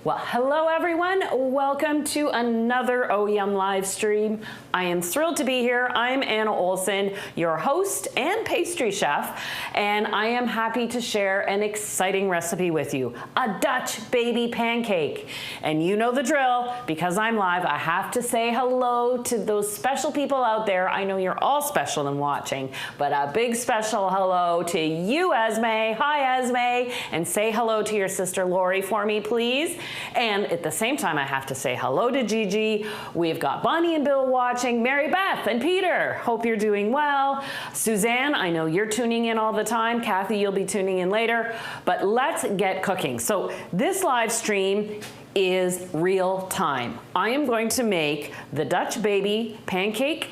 Well, hello everyone. Welcome to another Oh Yum live stream. I am thrilled to be here. I'm Anna Olson, your host and pastry chef, and I am happy to share an exciting recipe with you, a Dutch baby pancake. And you know the drill, because I'm live, I have to say hello to those special people out there. I know you're all special and watching, but a big special hello to you, Esme. Hi, Esme. And say hello to your sister Lori for me, please. And at the same time, I have to say hello to Gigi. We've got Bonnie and Bill watching, Mary Beth and Peter. Hope you're doing well. Suzanne, I know you're tuning in all the time. Kathy, you'll be tuning in later. But let's get cooking. So this live stream is real time. I am going to make the Dutch baby pancake.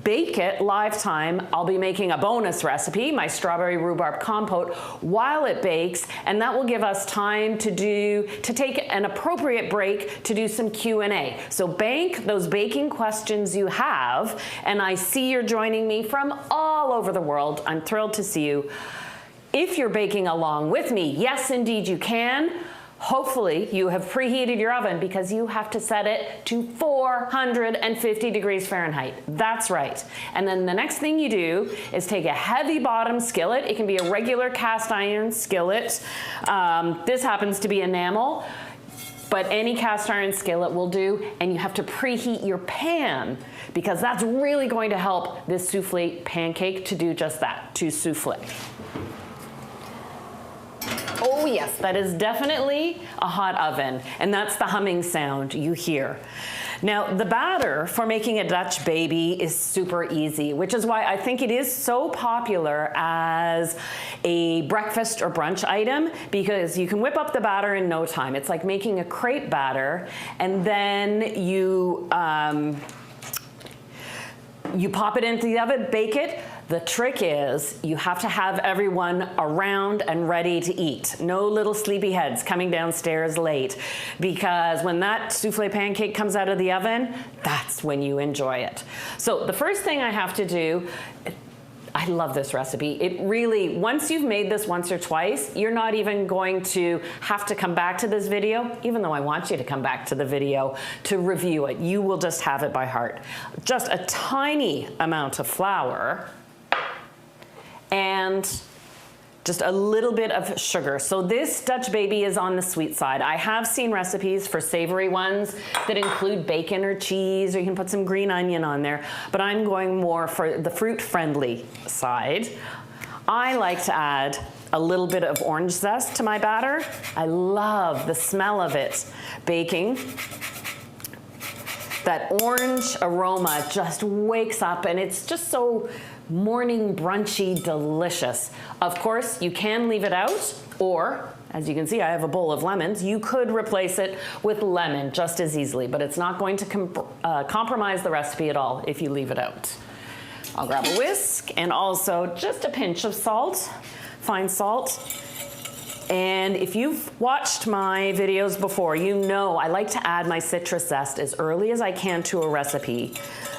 Bake it live time. I'll be making a bonus recipe, my strawberry rhubarb compote, while it bakes, and that will give us time to take an appropriate break to do some Q&A. So bank those baking questions you have, and I see you're joining me from all over the world. I'm thrilled to see you. If you're baking along with me, yes, indeed you can. Hopefully you have preheated your oven because you have to set it to 450 degrees Fahrenheit. That's right. And then the next thing you do is take a heavy bottom skillet. It can be a regular cast iron skillet. This happens to be enamel, but any cast iron skillet will do. And you have to preheat your pan because that's really going to help this souffle pancake to do just that, to souffle. Oh yes, that is definitely a hot oven, and that's the humming sound you hear. Now, the batter for making a Dutch baby is super easy, which is why I think it is so popular as a breakfast or brunch item, because you can whip up the batter in no time. It's like making a crepe batter, and then you pop it into the oven, bake it. The trick is you have to have everyone around and ready to eat. No little sleepy heads coming downstairs late, because when that souffle pancake comes out of the oven, that's when you enjoy it. So the first thing I have to do, I love this recipe. It really, once you've made this once or twice, you're not even going to have to come back to this video, even though I want you to come back to the video to review it. You will just have it by heart. Just a tiny amount of flour and just a little bit of sugar. So this Dutch baby is on the sweet side. I have seen recipes for savory ones that include bacon or cheese, or you can put some green onion on there, but I'm going more for the fruit-friendly side. I like to add a little bit of orange zest to my batter. I love the smell of it baking. That orange aroma just wakes up, and it's just so morning brunchy delicious. Of course, you can leave it out, or as you can see, I have a bowl of lemons. You could replace it with lemon just as easily, but it's not going to compromise the recipe at all if you leave it out. I'll grab a whisk and also just a pinch of salt, fine salt. And if you've watched my videos before, you know I like to add my citrus zest as early as I can to a recipe.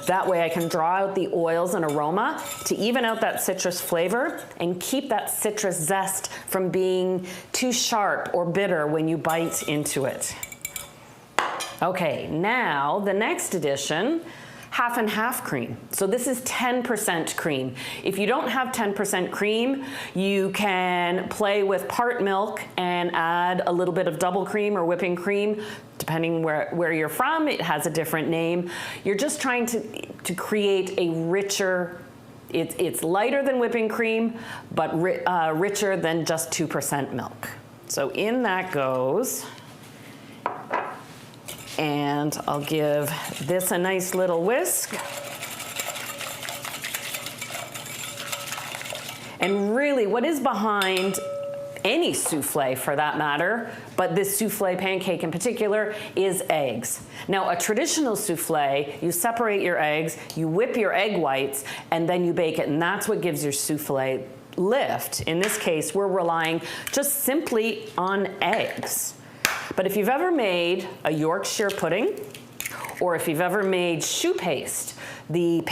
That way I can draw out the oils and aroma to even out that citrus flavor and keep that citrus zest from being too sharp or bitter when you bite into it. Okay, now the next addition, half and half cream. So this is 10% cream. If you don't have 10% cream, you can play with part milk and add a little bit of double cream or whipping cream. Depending where you're from, it has a different name. You're just trying to create a richer, it's lighter than whipping cream, but richer than just 2% milk. So in that goes. And I'll give this a nice little whisk. And really, what is behind any souffle for that matter, but this souffle pancake in particular, is eggs. Now, a traditional souffle, you separate your eggs, you whip your egg whites, and then you bake it, and that's what gives your souffle lift. In this case, we're relying just simply on eggs. But if you've ever made a Yorkshire pudding, or if you've ever made choux paste, the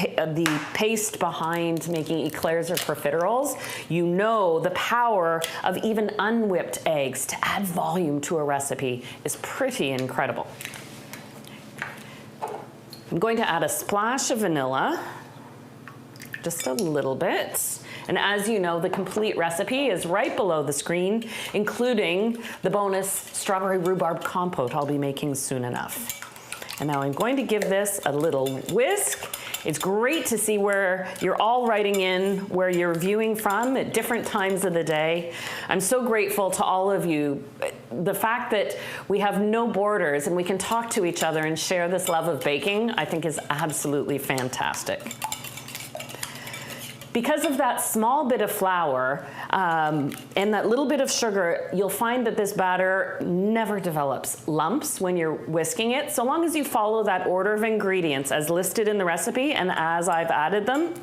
paste behind making eclairs or profiteroles, you know the power of even unwhipped eggs to add volume to a recipe is pretty incredible. I'm going to add a splash of vanilla, just a little bit. And as you know, the complete recipe is right below the screen, including the bonus strawberry rhubarb compote I'll be making soon enough. And now I'm going to give this a little whisk. It's great to see where you're all writing in where you're viewing from at different times of the day. I'm so grateful to all of you. The fact that we have no borders and we can talk to each other and share this love of baking, I think is absolutely fantastic. Because of that small bit of flour and that little bit of sugar, you'll find that this batter never develops lumps when you're whisking it, so long as you follow that order of ingredients as listed in the recipe and as I've added them.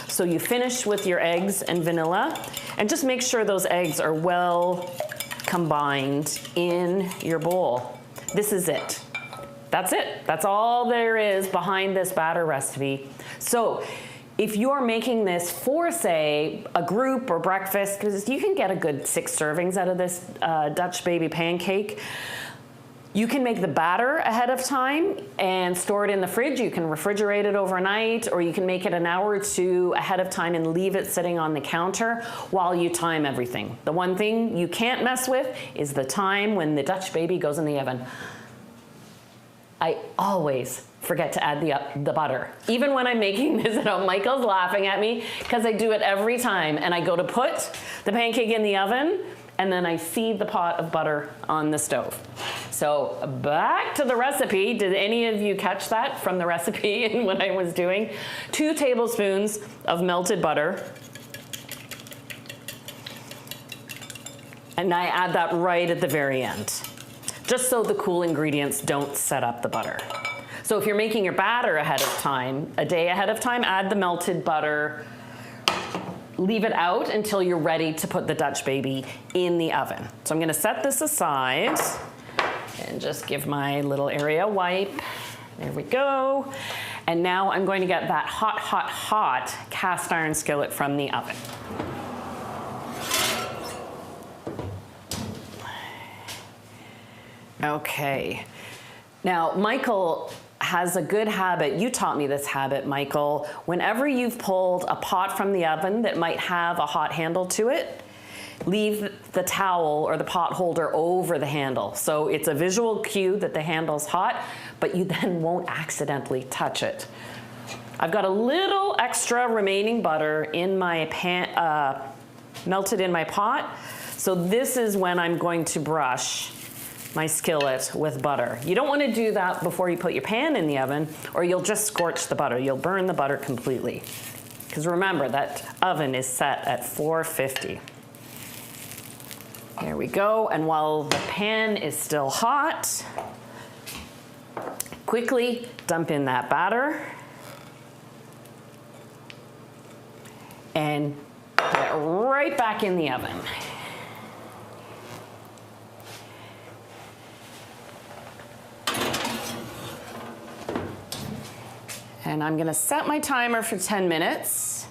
So you finish with your eggs and vanilla, and just make sure those eggs are well combined in your bowl. This is it. That's it. That's all there is behind this batter recipe. So if you're making this for, say, a group or breakfast, because you can get a good 6 servings out of this Dutch baby pancake, you can make the batter ahead of time and store it in the fridge. You can refrigerate it overnight, or you can make it an hour or 2 ahead of time and leave it sitting on the counter while you time everything. The one thing you can't mess with is the time when the Dutch baby goes in the oven. I always forget to add the butter. Even when I'm making this at home, Michael's laughing at me because I do it every time, and I go to put the pancake in the oven and then I see the pot of butter on the stove. So back to the recipe. Did any of you catch that from the recipe and what I was doing? 2 tablespoons of melted butter. And I add that right at the very end, just so the cool ingredients don't set up the butter. So if you're making your batter ahead of time, a day ahead of time, add the melted butter, leave it out until you're ready to put the Dutch baby in the oven. So I'm gonna set this aside and just give my little area wipe. There we go. And now I'm going to get that hot, hot, hot cast iron skillet from the oven. Okay. Now, Michael has a good habit. You taught me this habit, Michael. Whenever you've pulled a pot from the oven that might have a hot handle to it, leave the towel or the pot holder over the handle. So it's a visual cue that the handle's hot, but you then won't accidentally touch it. I've got a little extra remaining butter in my pan, melted in my pot. So this is when I'm going to brush my skillet with butter. You don't want to do that before you put your pan in the oven, or you'll just scorch the butter. You'll burn the butter completely. Because remember, that oven is set at 450. There we go. And while the pan is still hot, quickly dump in that batter and get right back in the oven. And I'm gonna set my timer for 10 minutes,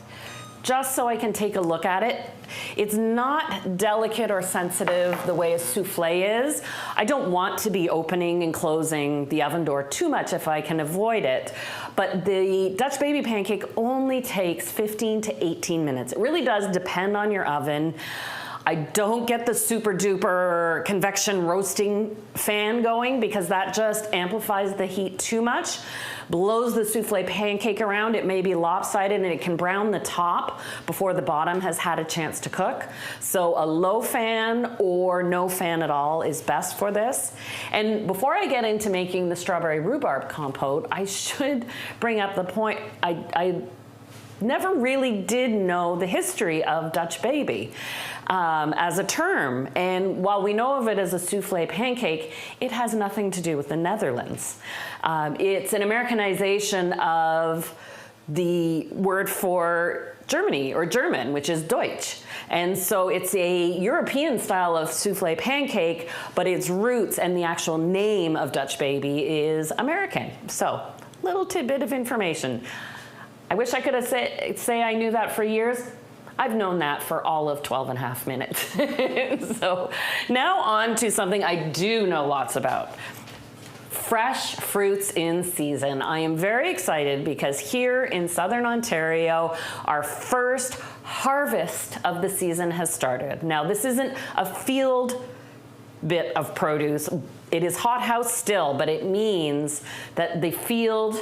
just so I can take a look at it. It's not delicate or sensitive the way a soufflé is. I don't want to be opening and closing the oven door too much if I can avoid it. But the Dutch baby pancake only takes 15 to 18 minutes. It really does depend on your oven. I don't get the super duper convection roasting fan going because that just amplifies the heat too much, blows the soufflé pancake around. It may be lopsided and it can brown the top before the bottom has had a chance to cook. So a low fan or no fan at all is best for this. And before I get into making the strawberry rhubarb compote, I should bring up the point, I never really did know the history of Dutch baby as a term. And while we know of it as a soufflé pancake, it has nothing to do with the Netherlands. It's an Americanization of the word for Germany or German, which is Deutsch. And so it's a European style of soufflé pancake, but its roots and the actual name of Dutch baby is American. So, little tidbit of information. I wish I could have say I knew that for years. I've known that for all of 12 and a half minutes. So now on to something I do know lots about. Fresh fruits in season. I am very excited because here in Southern Ontario, our first harvest of the season has started. Now, this isn't a field bit of produce. It is hothouse still, but it means that the field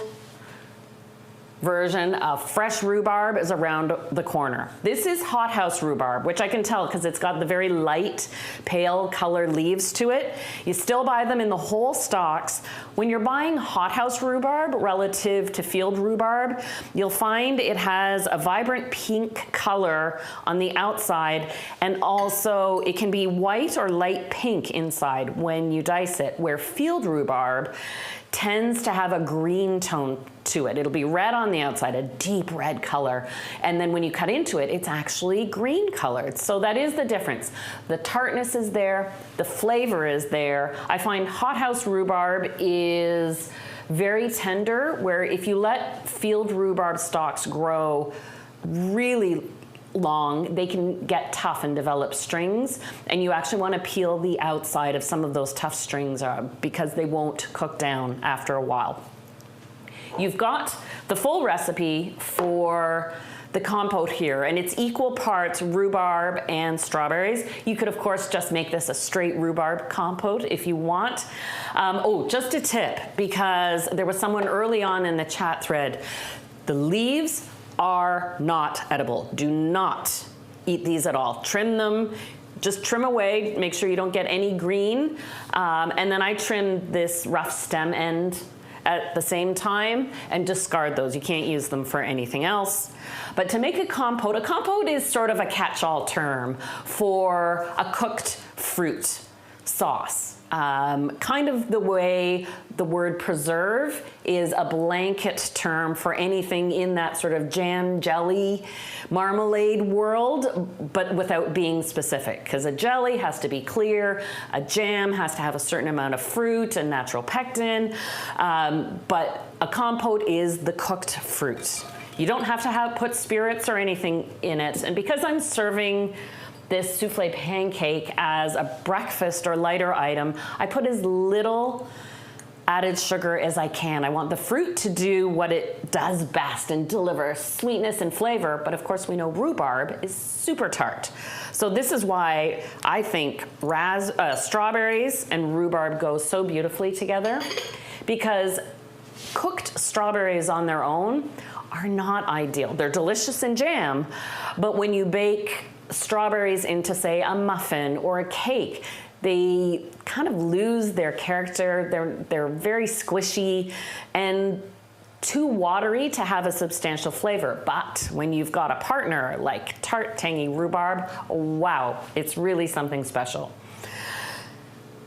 version of fresh rhubarb is around the corner. This is hothouse rhubarb, which I can tell because it's got the very light, pale color leaves to it. You still buy them in the whole stalks. When you're buying hothouse rhubarb relative to field rhubarb, you'll find it has a vibrant pink color on the outside, and also it can be white or light pink inside when you dice it, where field rhubarb tends to have a green tone to it. It'll be red on the outside, a deep red color. And then when you cut into it, it's actually green colored. So that is the difference. The tartness is there, the flavor is there. I find hothouse rhubarb is very tender, where if you let field rhubarb stalks grow really long, they can get tough and develop strings, and you actually want to peel the outside of some of those tough strings because they won't cook down after a while. You've got the full recipe for the compote here, and it's equal parts rhubarb and strawberries. You could, of course, just make this a straight rhubarb compote if you want. Oh, just a tip, because there was someone early on in the chat thread. The leaves are not edible. Do not eat these at all. Trim them, just trim away, make sure you don't get any green. And then I trimmed this rough stem end at the same time and discard those. You can't use them for anything else. But to make a compote is sort of a catch-all term for a cooked fruit sauce. Kind of the way the word preserve is a blanket term for anything in that sort of jam, jelly, marmalade world, but without being specific, because a jelly has to be clear, a jam has to have a certain amount of fruit and natural pectin, but a compote is the cooked fruit. You don't have to put spirits or anything in it, and because I'm serving this soufflé pancake as a breakfast or lighter item, I put as little added sugar as I can. I want the fruit to do what it does best and deliver sweetness and flavor, but of course we know rhubarb is super tart. So this is why I think strawberries and rhubarb go so beautifully together, because cooked strawberries on their own are not ideal. They're delicious in jam, but when you bake strawberries into, say, a muffin or a cake, they kind of lose their character. They're very squishy and too watery to have a substantial flavor. But when you've got a partner like tart, tangy rhubarb, wow, it's really something special.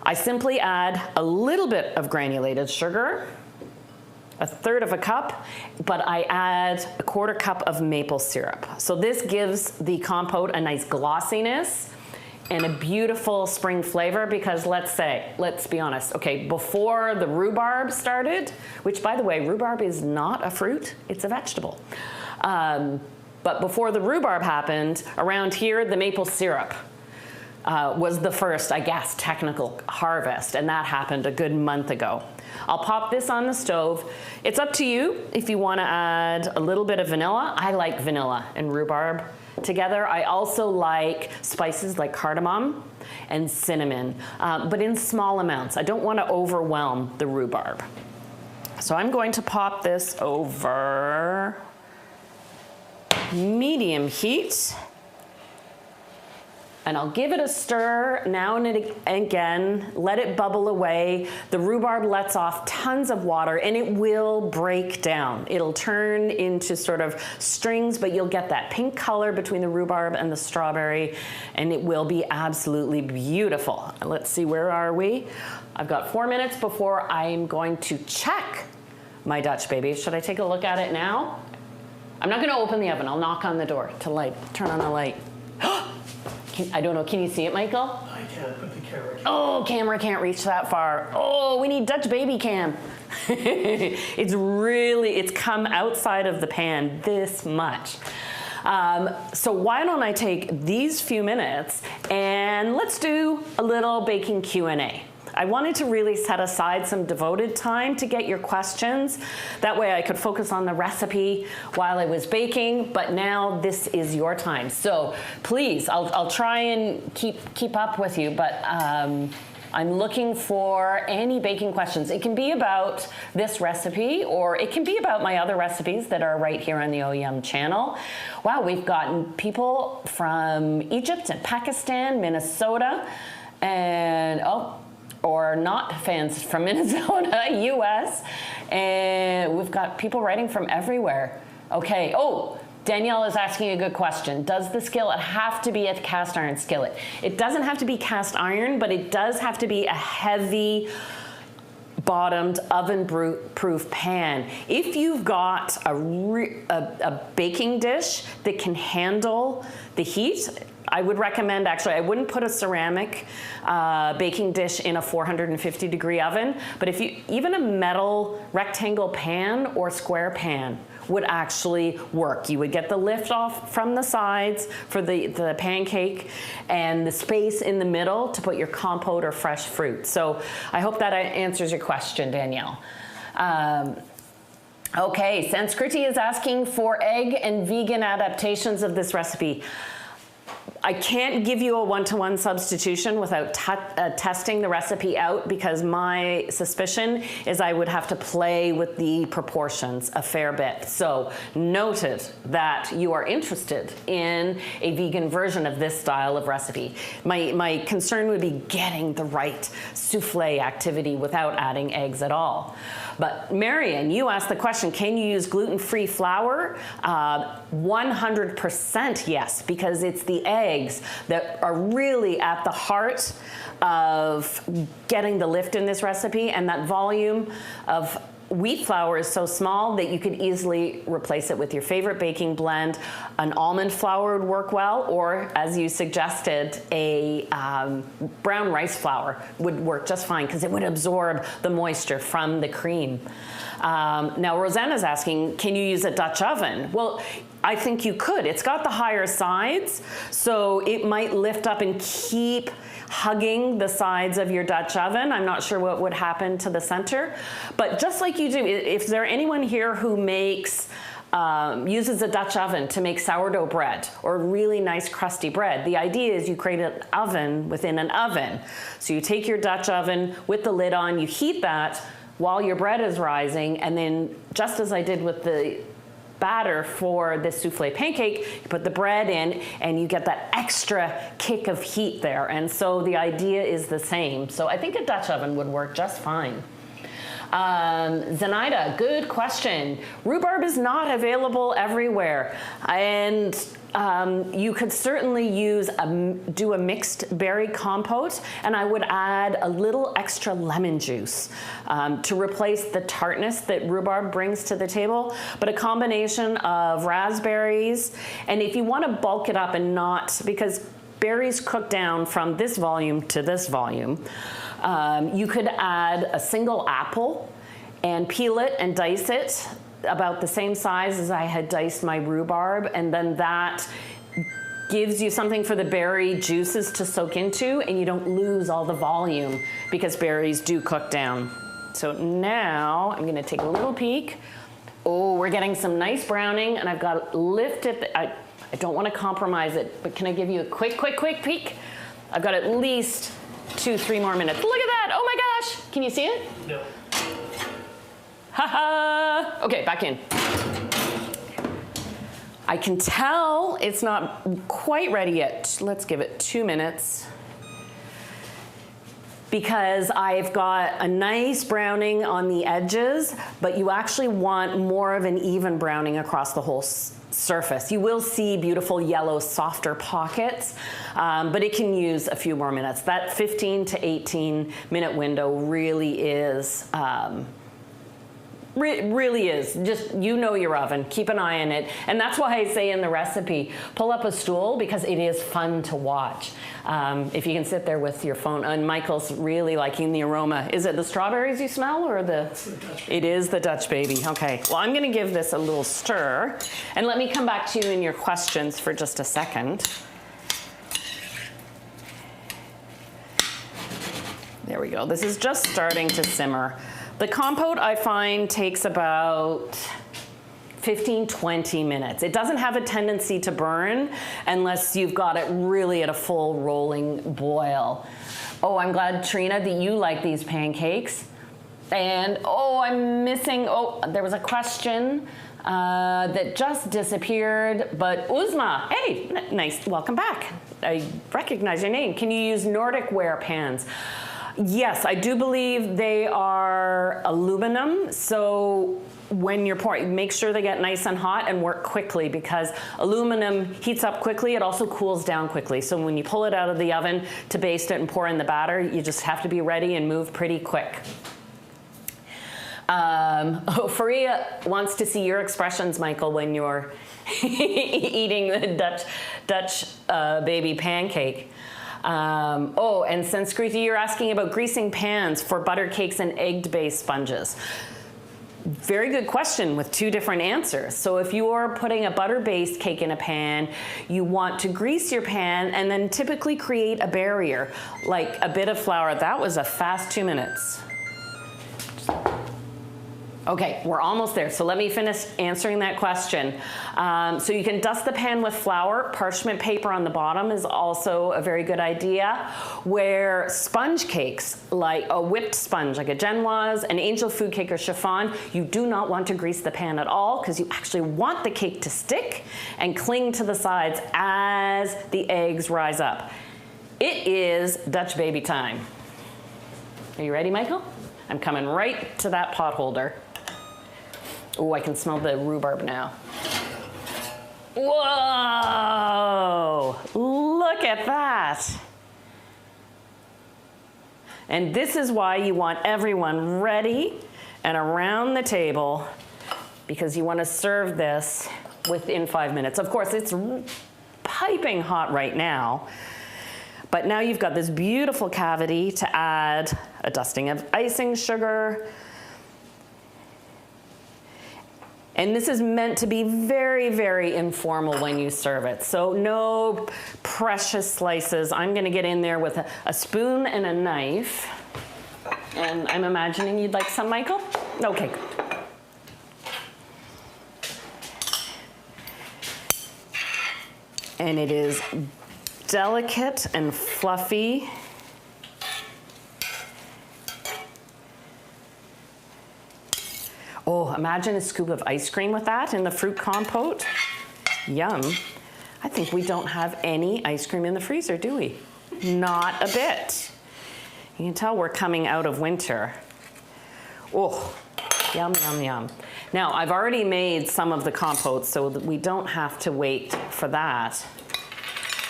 I simply add a little bit of granulated sugar, 1/3 of a cup, but I add 1/4 cup of maple syrup. So this gives the compote a nice glossiness and a beautiful spring flavor, because let's be honest, okay, before the rhubarb started, which by the way, rhubarb is not a fruit, it's a vegetable. But before the rhubarb happened, around here, the maple syrup was the first, I guess, technical harvest, and that happened a good month ago. I'll pop this on the stove. It's up to you if you want to add a little bit of vanilla. I like vanilla and rhubarb together. I also like spices like cardamom and cinnamon, but in small amounts. I don't want to overwhelm the rhubarb. So I'm going to pop this over medium heat, and I'll give it a stir now and again, let it bubble away. The rhubarb lets off tons of water and it will break down. It'll turn into sort of strings, but you'll get that pink color between the rhubarb and the strawberry, and it will be absolutely beautiful. Let's see, where are we? I've got 4 minutes before I'm going to check my Dutch baby. Should I take a look at it now? I'm not gonna open the oven. I'll knock on the door to turn on the light. I don't know, can you see it, Michael? I can't, but the camera can't. Oh, camera can't reach that far. Oh, we need Dutch baby cam. It's come outside of the pan this much. So why don't I take these few minutes and let's do a little baking Q&A. I wanted to really set aside some devoted time to get your questions. That way I could focus on the recipe while I was baking, but now this is your time. So please, I'll try and keep up with you, but I'm looking for any baking questions. It can be about this recipe, or it can be about my other recipes that are right here on the Oh Yum channel. Wow, we've gotten people from Egypt and Pakistan, Minnesota, and or not fans from Minnesota, US, and we've got people writing from everywhere. Okay, Danielle is asking a good question. Does the skillet have to be a cast iron skillet? It doesn't have to be cast iron, but it does have to be a heavy bottomed oven-proof pan. If you've got a baking dish that can handle the heat, I would recommend, actually, I wouldn't put a ceramic baking dish in a 450 degree oven, but even a metal rectangle pan or square pan would actually work. You would get the lift off from the sides for the pancake and the space in the middle to put your compote or fresh fruit. So I hope that answers your question, Danielle. Okay, Sanskriti is asking for egg and vegan adaptations of this recipe. I can't give you a one-to-one substitution without testing the recipe out, because my suspicion is I would have to play with the proportions a fair bit. So noted that you are interested in a vegan version of this style of recipe. My concern would be getting the right soufflé activity without adding eggs at all. But Marion, you asked the question, can you use gluten-free flour? 100% yes, because it's the eggs that are really at the heart of getting the lift in this recipe, and that volume of wheat flour is so small that you could easily replace it with your favorite baking blend. An almond flour would work well, or as you suggested, a brown rice flour would work just fine because it would absorb the moisture from the cream. Now Rosanna's asking, can you use a Dutch oven? Well, I think you could. It's got the higher sides, so it might lift up and keep hugging the sides of your Dutch oven. I'm not sure what would happen to the center, but just like you do, if there anyone here who makes uses a Dutch oven to make sourdough bread or really nice crusty bread, the idea is you create an oven within an oven. So you take your Dutch oven with the lid on, you heat that while your bread is rising, and then just as I did with the batter for this soufflé pancake, you put the bread in and you get that extra kick of heat there. And so the idea is the same. So I think a Dutch oven would work just fine. Zenaida, good question. Rhubarb is not available everywhere, and you could certainly do a mixed berry compote, and I would add a little extra lemon juice to replace the tartness that rhubarb brings to the table, but a combination of raspberries, and if you want to bulk it up and not, because berries cook down from this volume to this volume, you could add a single apple and peel it and dice it about the same size as I had diced my rhubarb, and then that gives you something for the berry juices to soak into, and you don't lose all the volume because berries do cook down. So now I'm gonna take a little peek. Oh, we're getting some nice browning, and I've got to lift it. I don't want to compromise it, but can I give you a quick peek? I've got at least 2-3 more minutes. Look at that, oh my gosh. Can you see it? No. Haha. Okay, back in. I can tell it's not quite ready yet. Let's give it 2 minutes, because I've got a nice browning on the edges, but you actually want more of an even browning across the whole surface. You will see beautiful yellow, softer pockets, but it can use a few more minutes. That 15 to 18 minute window really is It really is. Just, you know your oven. Keep an eye on it. And that's why I say in the recipe, pull up a stool because it is fun to watch. If you can sit there with your phone. And Michael's really liking the aroma. Is it the strawberries you smell or the? It's the Dutch baby. It is the Dutch baby. Okay. Well, I'm going to give this a little stir. And let me come back to you in your questions for just a second. There we go. This is just starting to simmer. The compote, I find, takes about 15-20 minutes. It doesn't have a tendency to burn unless you've got it really at a full rolling boil. Oh, I'm glad, Trina, that you like these pancakes. And oh, I'm missing, oh, there was a question that just disappeared, but Uzma, hey, nice, welcome back. I recognize your name. Can you use Nordic ware pans? Yes, I do believe they are aluminum, so when you're pouring, make sure they get nice and hot and work quickly because aluminum heats up quickly. It also cools down quickly. So when you pull it out of the oven to baste it and pour in the batter, you just have to be ready and move pretty quick. Faria wants to see your expressions, Michael, when you're eating the Dutch baby pancake. Oh, and Sanskriti, you're asking about greasing pans for butter cakes and egg-based sponges. Very good question with two different answers. So if you're putting a butter-based cake in a pan, you want to grease your pan and then typically create a barrier, like a bit of flour. That was a fast 2 minutes. Okay, we're almost there. So let me finish answering that question. So you can dust the pan with flour. Parchment paper on the bottom is also a very good idea. Where sponge cakes, like a whipped sponge, like a Genoise, an angel food cake or chiffon, you do not want to grease the pan at all because you actually want the cake to stick and cling to the sides as the eggs rise up. It is Dutch baby time. Are you ready, Michael? I'm coming right to that pot holder. Oh, I can smell the rhubarb now. Whoa, look at that. And this is why you want everyone ready and around the table because you want to serve this within 5 minutes. Of course, it's piping hot right now, but now you've got this beautiful cavity to add a dusting of icing sugar. And this is meant to be very, very informal when you serve it. So no precious slices. I'm gonna get in there with a spoon and a knife. And I'm imagining you'd like some, Michael? Okay, good. And it is delicate and fluffy. Oh, imagine a scoop of ice cream with that in the fruit compote. Yum. I think we don't have any ice cream in the freezer, do we? Not a bit. You can tell we're coming out of winter. Oh, yum, yum, yum. Now, I've already made some of the compote so that we don't have to wait for that.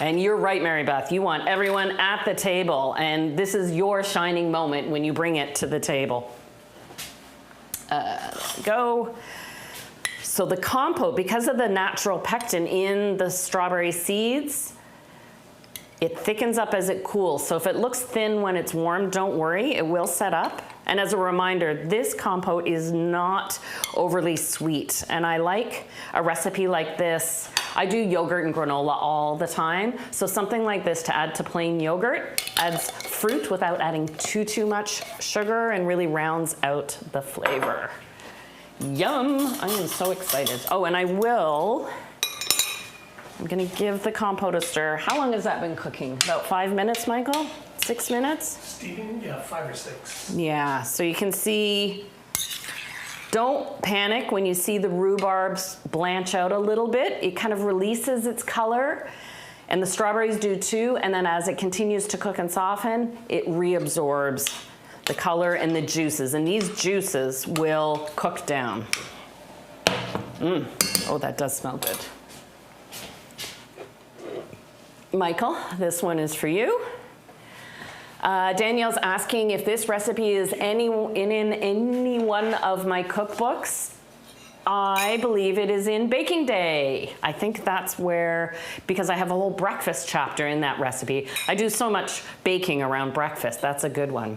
And you're right, Mary Beth, you want everyone at the table, and this is your shining moment when you bring it to the table. There we go. So the compote, because of the natural pectin in the strawberry seeds, it thickens up as it cools. So if it looks thin when it's warm, don't worry, it will set up. And as a reminder, this compote is not overly sweet. And I like a recipe like this. I do yogurt and granola all the time. So something like this to add to plain yogurt adds fruit without adding too much sugar and really rounds out the flavor. Yum, I am so excited. Oh, and I'm gonna give the compote a stir. How long has that been cooking? About 5 minutes, Michael? 6 minutes? Steaming, yeah, 5 or 6. Yeah, so you can see, don't panic when you see the rhubarbs blanch out a little bit. It kind of releases its color, and the strawberries do too, and then as it continues to cook and soften, it reabsorbs the color and the juices, and these juices will cook down. Oh, that does smell good. Michael, this one is for you. Danielle's asking if this recipe is in any one of my cookbooks. I believe it is in Baking Day. I think that's where, because I have a whole breakfast chapter in that recipe. I do so much baking around breakfast. That's a good one.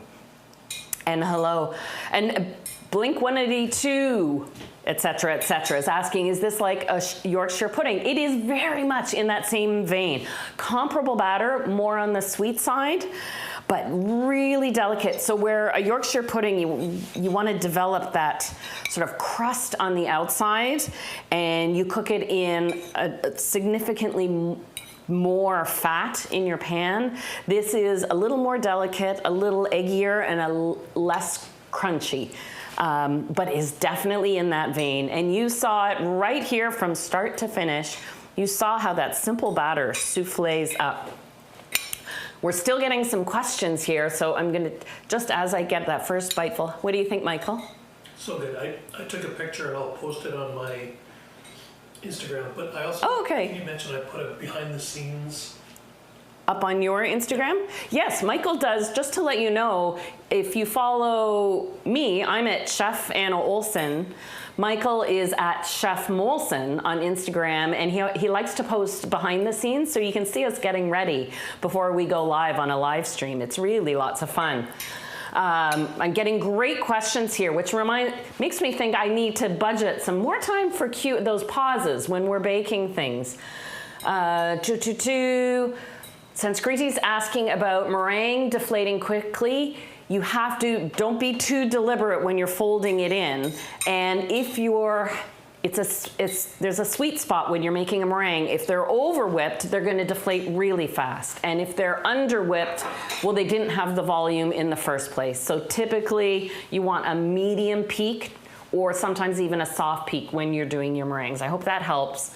And hello. And Blink 182, etc., etc., is asking, is this like a Yorkshire pudding? It is very much in that same vein. Comparable batter, more on the sweet side, but really delicate. So where a Yorkshire pudding, you want to develop that sort of crust on the outside, and you cook it in a significantly more fat in your pan. This is a little more delicate, a little eggier, and a less crunchy. But is definitely in that vein. And you saw it right here from start to finish. You saw how that simple batter souffles up. We're still getting some questions here, so I'm gonna, just as I get that first biteful, what do you think, Michael? So good. I took a picture and I'll post it on my Instagram, but I also, you mentioned I put a behind the scenes up on your Instagram? Yes, Michael does. Just to let you know, if you follow me, I'm at Chef Anna Olson. Michael is at Chef Molson on Instagram, and he likes to post behind the scenes so you can see us getting ready before we go live on a live stream. It's really lots of fun. I'm getting great questions here, which makes me think I need to budget some more time for those pauses when we're baking things. Sanskriti's asking about meringue deflating quickly. You have to, don't be too deliberate when you're folding it in. And if there's a sweet spot when you're making a meringue. If they're over whipped, they're gonna deflate really fast. And if they're under whipped, well, they didn't have the volume in the first place. So typically you want a medium peak or sometimes even a soft peak when you're doing your meringues. I hope that helps.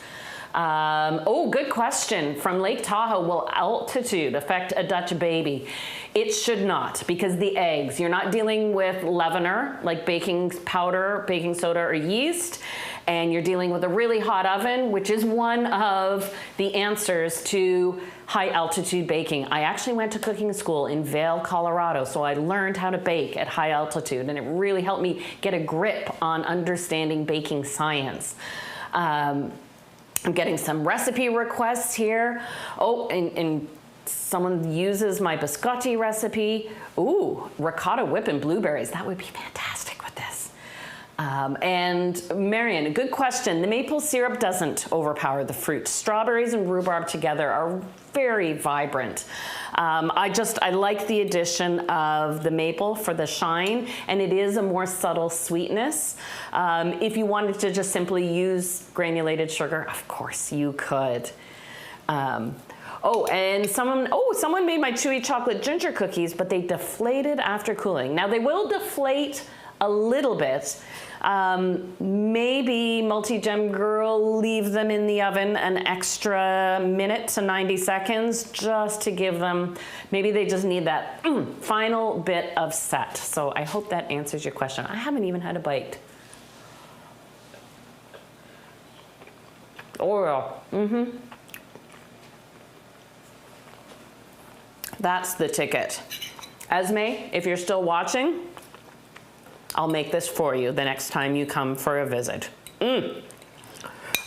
Good question from Lake Tahoe. Will altitude affect a Dutch baby? It should not, because the eggs, you're not dealing with leavener like baking powder, baking soda, or yeast, and you're dealing with a really hot oven, which is one of the answers to high altitude baking. I actually went to cooking school in Vail, Colorado, so I learned how to bake at high altitude, and it really helped me get a grip on understanding baking science. I'm getting some recipe requests here. And someone uses my biscotti recipe. Ooh, ricotta whip and blueberries. That would be fantastic with this. And Marion, a good question. The maple syrup doesn't overpower the fruit. Strawberries and rhubarb together are very vibrant. I like the addition of the maple for the shine, and it is a more subtle sweetness. If you wanted to just simply use granulated sugar, of course you could. And someone made my chewy chocolate ginger cookies, but they deflated after cooling. Now they will deflate a little bit. Maybe Multi-Gem Girl, leave them in the oven an extra minute to 90 seconds just to give them, maybe they just need that final bit of set. So I hope that answers your question. I haven't even had a bite. That's the ticket. Esme, if you're still watching, I'll make this for you the next time you come for a visit. And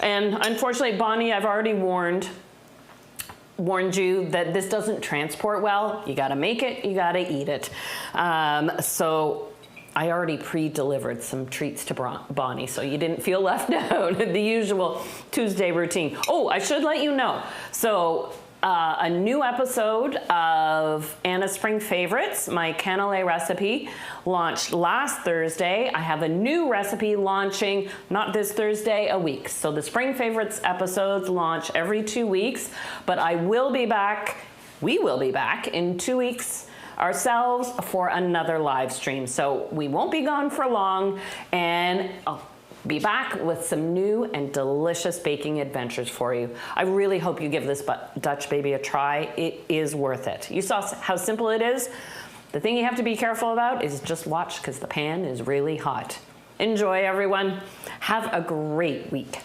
unfortunately, Bonnie, I've already warned you that this doesn't transport well. You gotta make it, you gotta eat it. So I already pre-delivered some treats to Bonnie, so you didn't feel left out. The usual Tuesday routine. I should let you know. So a new episode of Anna's Spring Favorites, my cannelé recipe, launched last Thursday. I have a new recipe launching, not this Thursday, a week. So the Spring Favorites episodes launch every 2 weeks, but we will be back in 2 weeks ourselves for another live stream. So we won't be gone for long, and I'll be back with some new and delicious baking adventures for you. I really hope you give this Dutch baby a try. It is worth it. You saw how simple it is. The thing you have to be careful about is just watch, because the pan is really hot. Enjoy, everyone. Have a great week.